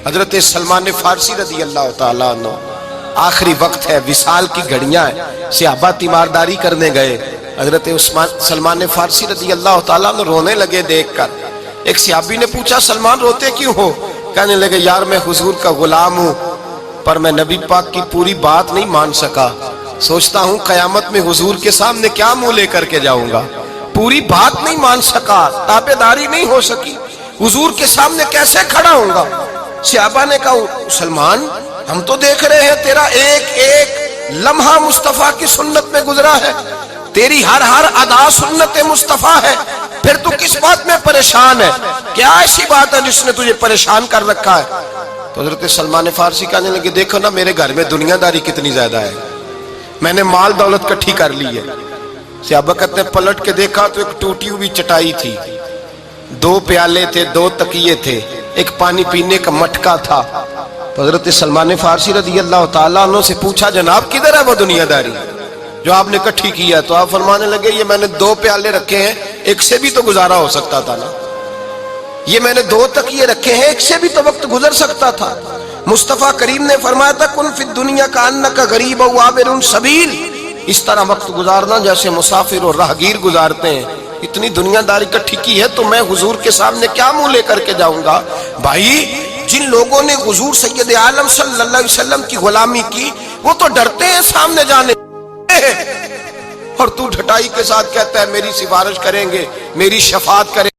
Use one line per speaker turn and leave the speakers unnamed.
حضرت سلمان فارسی رضی اللہ تعالیٰ عنہ، آخری وقت ہے، وصال کی گھڑیاں ہیں، صحابہ تیمارداری کرنے گئے، حضرت سلمان فارسی رضی اللہ تعالیٰ عنہ رونے لگے دیکھ کر۔ ایک صحابی نے پوچھا سلمان روتے کیوں ہو؟ کہنے لگے یار میں حضور کا غلام ہوں، پر میں نبی پاک کی پوری بات نہیں مان سکا، سوچتا ہوں قیامت میں حضور کے سامنے کیا منہ لے کر کے جاؤں گا، پوری بات نہیں مان سکا، تابع داری نہیں ہو سکی، حضور کے سامنے کیسے کھڑا ہوں گا؟ صحابہ نے کہا سلمان ہم تو دیکھ رہے ہیں تیرا ایک ایک لمحہ مصطفیٰ کی سنت میں گزرا ہے، تیری ہر ادا سنت مصطفیٰ ہے، پھر تو کس بات میں پریشان ہے؟ کیا ایسی بات ہے جس نے تجھے پریشان کر رکھا ہے؟ تو حضرت سلمان فارسی کہنے لگے دیکھو نا میرے گھر میں دنیا داری کتنی زیادہ ہے، میں نے مال دولت کٹھی کر لی ہے۔ صحابہ کہتے ہیں پلٹ کے دیکھا تو ایک ٹوٹی ہوئی چٹائی تھی، 2 پیالے تھے، 2 تکیے تھے، ایک پانی پینے کا مٹکا تھا۔ تو حضرت سلمان فارسی رضی اللہ تعالیٰ عنہ سے پوچھا جناب کدھر ہے وہ دنیا داری جو آپ نے کٹھی کیا؟ تو آپ فرمانے لگے یہ میں نے 2 پیالے رکھے ہیں، ایک سے بھی تو گزارا ہو سکتا تھا نا، یہ میں نے 2 تکیے رکھے ہیں، ایک سے بھی تو وقت گزر سکتا تھا۔ مصطفیٰ کریم نے فرمایا تھا کن فی الدنیا کانک غریب و عابر سبیل، اس طرح وقت گزارنا جیسے مسافر اور راہگیر گزارتے ہیں۔ اتنی دنیا داری کٹھی کی ہے تو میں حضور کے سامنے کیا منہ لے کر کے جاؤں گا؟ بھائی جن لوگوں نے حضور سید عالم صلی اللہ علیہ وسلم کی غلامی کی وہ تو ڈرتے ہیں سامنے جانے، اور تو ڈھٹائی کے ساتھ کہتا ہے میری سفارش کریں گے، میری شفاعت کریں گے۔